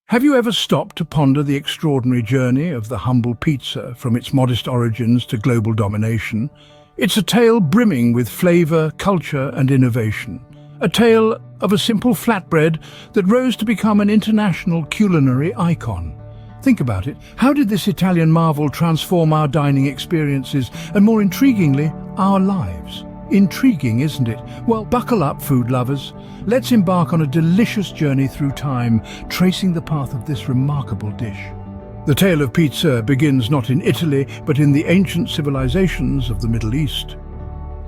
Have you ever stopped to ponder the extraordinary journey of the humble pizza from its modest origins to global domination? It's a tale brimming with flavor, culture, and innovation. A tale of a simple flatbread that rose to become an international culinary icon. Think about it. How did this Italian marvel transform our dining experiences and, more intriguingly, our lives? Intriguing, isn't it? Well, buckle up, food lovers. Let's embark on a delicious journey through time, tracing the path of this remarkable dish. The tale of pizza begins not in Italy, but in the ancient civilizations of the Middle East.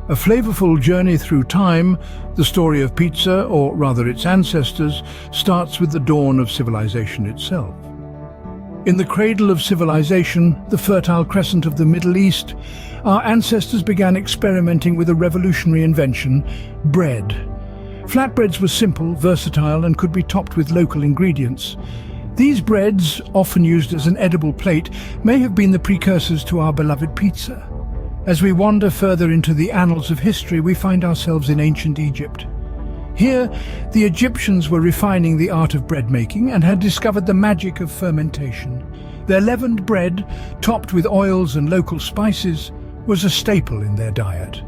A flavorful journey through time, the story of pizza, or rather its ancestors, starts with the dawn of civilization itself. In the cradle of civilization, the Fertile Crescent of the Middle East, our ancestors began experimenting with a revolutionary invention: bread. Flatbreads were simple, versatile, and could be topped with local ingredients. These breads, often used as an edible plate, may have been the precursors to our beloved pizza. As we wander further into the annals of history, we find ourselves in ancient Egypt. Here, the Egyptians were refining the art of bread making and had discovered the magic of fermentation. Their leavened bread, topped with oils and local spices, was a staple in their diet.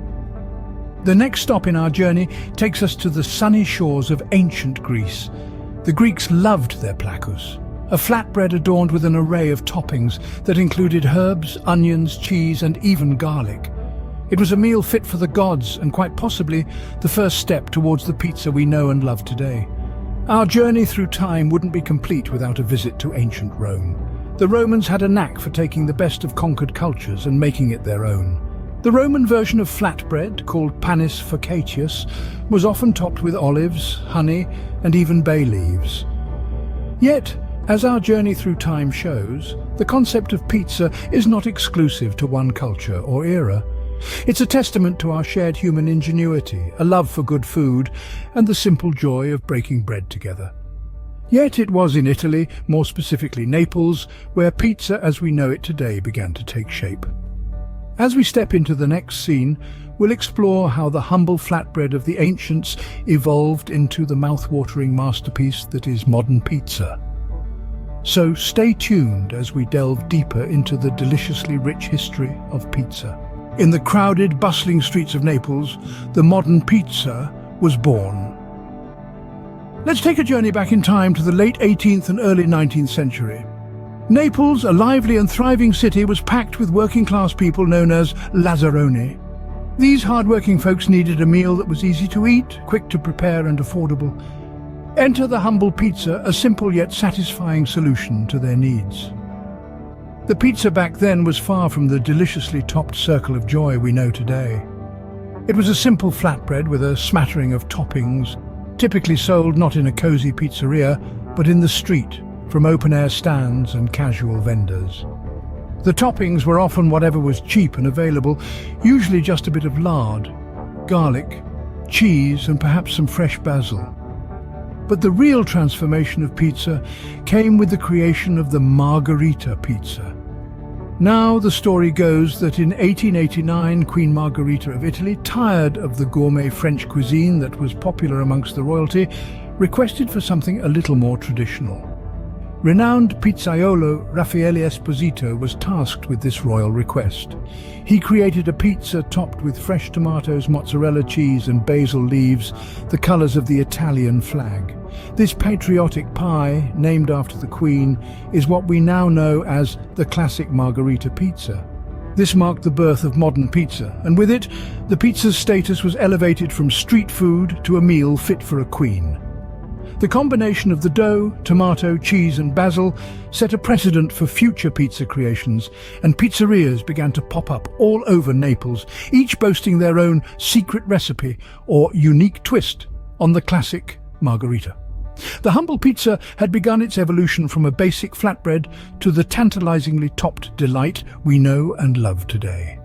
The next stop in our journey takes us to the sunny shores of ancient Greece. The Greeks loved their plakous, a flatbread adorned with an array of toppings that included herbs, onions, cheese, and even garlic. It was a meal fit for the gods and quite possibly the first step towards the pizza we know and love today. Our journey through time wouldn't be complete without a visit to ancient Rome. The Romans had a knack for taking the best of conquered cultures and making it their own. The Roman version of flatbread, called panis focaccius, was often topped with olives, honey, and even bay leaves. Yet, as our journey through time shows, the concept of pizza is not exclusive to one culture or era. It's a testament to our shared human ingenuity, a love for good food, and the simple joy of breaking bread together. Yet it was in Italy, more specifically Naples, where pizza as we know it today began to take shape. As we step into the next scene, we'll explore how the humble flatbread of the ancients evolved into the mouth-watering masterpiece that is modern pizza. So stay tuned as we delve deeper into the deliciously rich history of pizza. In the crowded, bustling streets of Naples, the modern pizza was born. Let's take a journey back in time to the late 18th and early 19th century. Naples, a lively and thriving city, was packed with working-class people known as lazzaroni. These hard-working folks needed a meal that was easy to eat, quick to prepare, and affordable. Enter the humble pizza, a simple yet satisfying solution to their needs. The pizza back then was far from the deliciously topped circle of joy we know today. It was a simple flatbread with a smattering of toppings, typically sold not in a cozy pizzeria, but in the street, from open-air stands and casual vendors. The toppings were often whatever was cheap and available, usually just a bit of lard, garlic, cheese, and perhaps some fresh basil. But the real transformation of pizza came with the creation of the margherita pizza. Now the story goes that in 1889, Queen Margherita of Italy, tired of the gourmet French cuisine that was popular amongst the royalty, requested for something a little more traditional. Renowned pizzaiolo Raffaele Esposito was tasked with this royal request. He created a pizza topped with fresh tomatoes, mozzarella cheese, and basil leaves, the colors of the Italian flag. This patriotic pie, named after the Queen, is what we now know as the classic margherita pizza. This marked the birth of modern pizza, and with it, the pizza's status was elevated from street food to a meal fit for a queen. The combination of the dough, tomato, cheese, and basil set a precedent for future pizza creations, and pizzerias began to pop up all over Naples, each boasting their own secret recipe or unique twist on the classic margherita. The humble pizza had begun its evolution from a basic flatbread to the tantalizingly topped delight we know and love today.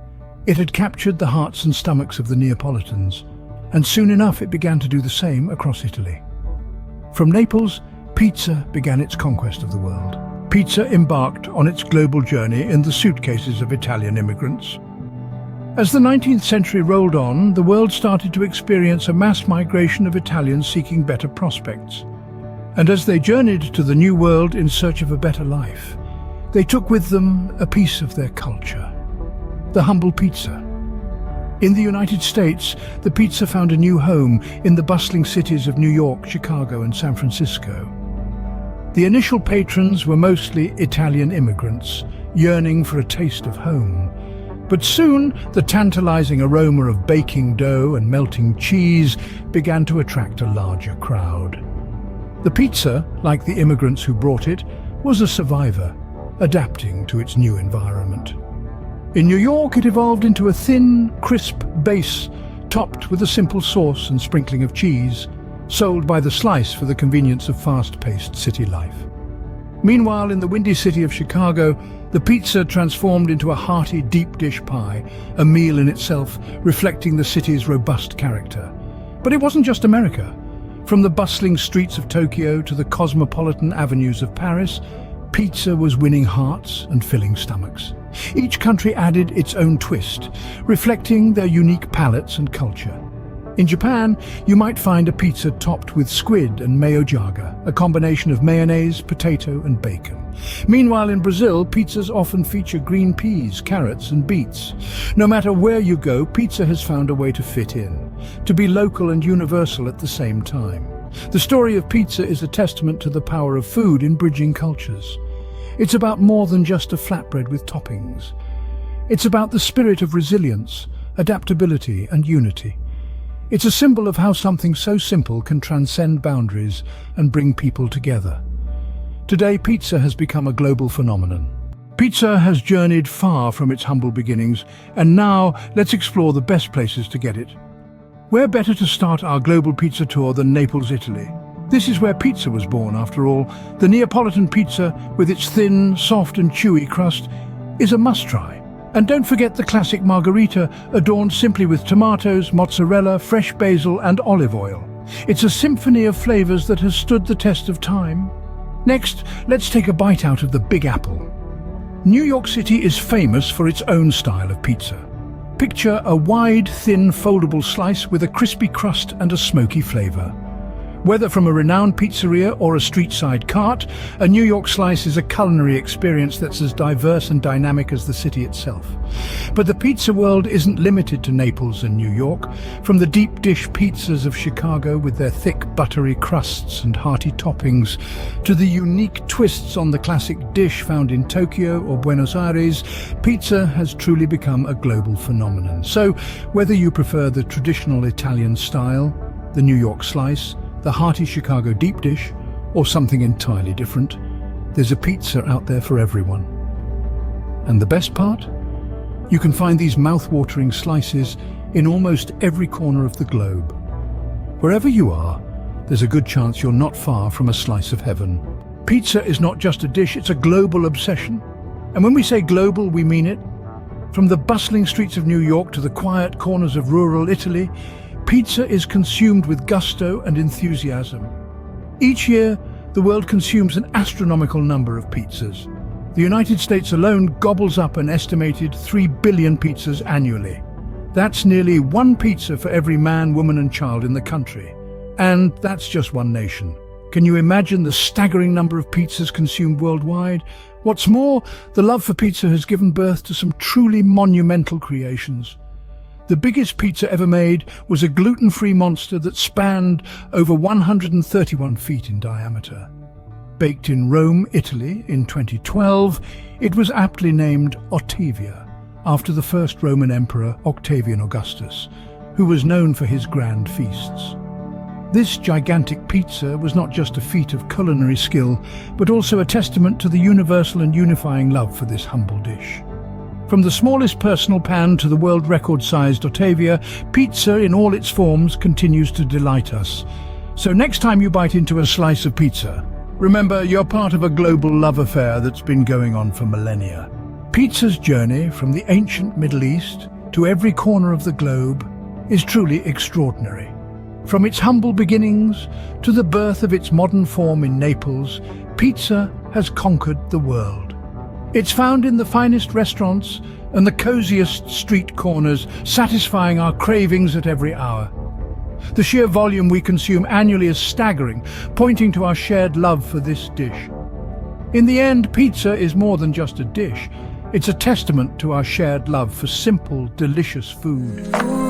It had captured the hearts and stomachs of the Neapolitans, and soon enough it began to do the same across Italy. From Naples, pizza began its conquest of the world. Pizza embarked on its global journey in the suitcases of Italian immigrants. As the 19th century rolled on, the world started to experience a mass migration of Italians seeking better prospects. And as they journeyed to the New World in search of a better life, they took with them a piece of their culture, the humble pizza. In the United States, the pizza found a new home in the bustling cities of New York, Chicago, and San Francisco. The initial patrons were mostly Italian immigrants, yearning for a taste of home. But soon, the tantalizing aroma of baking dough and melting cheese began to attract a larger crowd. The pizza, like the immigrants who brought it, was a survivor, adapting to its new environment. In New York, it evolved into a thin, crisp base, topped with a simple sauce and sprinkling of cheese, sold by the slice for the convenience of fast-paced city life. Meanwhile, in the windy city of Chicago, the pizza transformed into a hearty, deep-dish pie, a meal in itself, reflecting the city's robust character. But it wasn't just America. From the bustling streets of Tokyo to the cosmopolitan avenues of Paris, pizza was winning hearts and filling stomachs. Each country added its own twist, reflecting their unique palates and culture. In Japan, you might find a pizza topped with squid and mayo jaga, a combination of mayonnaise, potato and bacon. Meanwhile, in Brazil, pizzas often feature green peas, carrots and beets. No matter where you go, pizza has found a way to fit in, to be local and universal at the same time. The story of pizza is a testament to the power of food in bridging cultures. It's about more than just a flatbread with toppings. It's about the spirit of resilience, adaptability and unity. It's a symbol of how something so simple can transcend boundaries and bring people together. Today, pizza has become a global phenomenon. Pizza has journeyed far from its humble beginnings, and now let's explore the best places to get it. Where better to start our global pizza tour than Naples, Italy? This is where pizza was born, after all. The Neapolitan pizza, with its thin, soft and chewy crust, is a must-try. And don't forget the classic margherita, adorned simply with tomatoes, mozzarella, fresh basil and olive oil. It's a symphony of flavors that has stood the test of time. Next, let's take a bite out of the Big Apple. New York City is famous for its own style of pizza. Picture a wide, thin, foldable slice with a crispy crust and a smoky flavor. Whether from a renowned pizzeria or a street-side cart, a New York slice is a culinary experience that's as diverse and dynamic as the city itself. But the pizza world isn't limited to Naples and New York. From the deep-dish pizzas of Chicago with their thick, buttery crusts and hearty toppings, to the unique twists on the classic dish found in Tokyo or Buenos Aires, pizza has truly become a global phenomenon. So, whether you prefer the traditional Italian style, the New York slice, the hearty Chicago deep dish, or something entirely different, there's a pizza out there for everyone. And the best part? You can find these mouth-watering slices in almost every corner of the globe. Wherever you are, there's a good chance you're not far from a slice of heaven. Pizza is not just a dish, it's a global obsession. And when we say global, we mean it. From the bustling streets of New York to the quiet corners of rural Italy, pizza is consumed with gusto and enthusiasm. Each year, the world consumes an astronomical number of pizzas. The United States alone gobbles up an estimated 3 billion pizzas annually. That's nearly one pizza for every man, woman and child in the country. And that's just one nation. Can you imagine the staggering number of pizzas consumed worldwide? What's more, the love for pizza has given birth to some truly monumental creations. The biggest pizza ever made was a gluten-free monster that spanned over 131 feet in diameter. Baked in Rome, Italy in 2012, it was aptly named Ottavia, after the first Roman emperor Octavian Augustus, who was known for his grand feasts. This gigantic pizza was not just a feat of culinary skill, but also a testament to the universal and unifying love for this humble dish. From the smallest personal pan to the world record-sized Ottavia, pizza in all its forms continues to delight us. So next time you bite into a slice of pizza, remember you're part of a global love affair that's been going on for millennia. Pizza's journey from the ancient Middle East to every corner of the globe is truly extraordinary. From its humble beginnings to the birth of its modern form in Naples, pizza has conquered the world. It's found in the finest restaurants and the coziest street corners, satisfying our cravings at every hour. The sheer volume we consume annually is staggering, pointing to our shared love for this dish. In the end, pizza is more than just a dish. It's a testament to our shared love for simple, delicious food.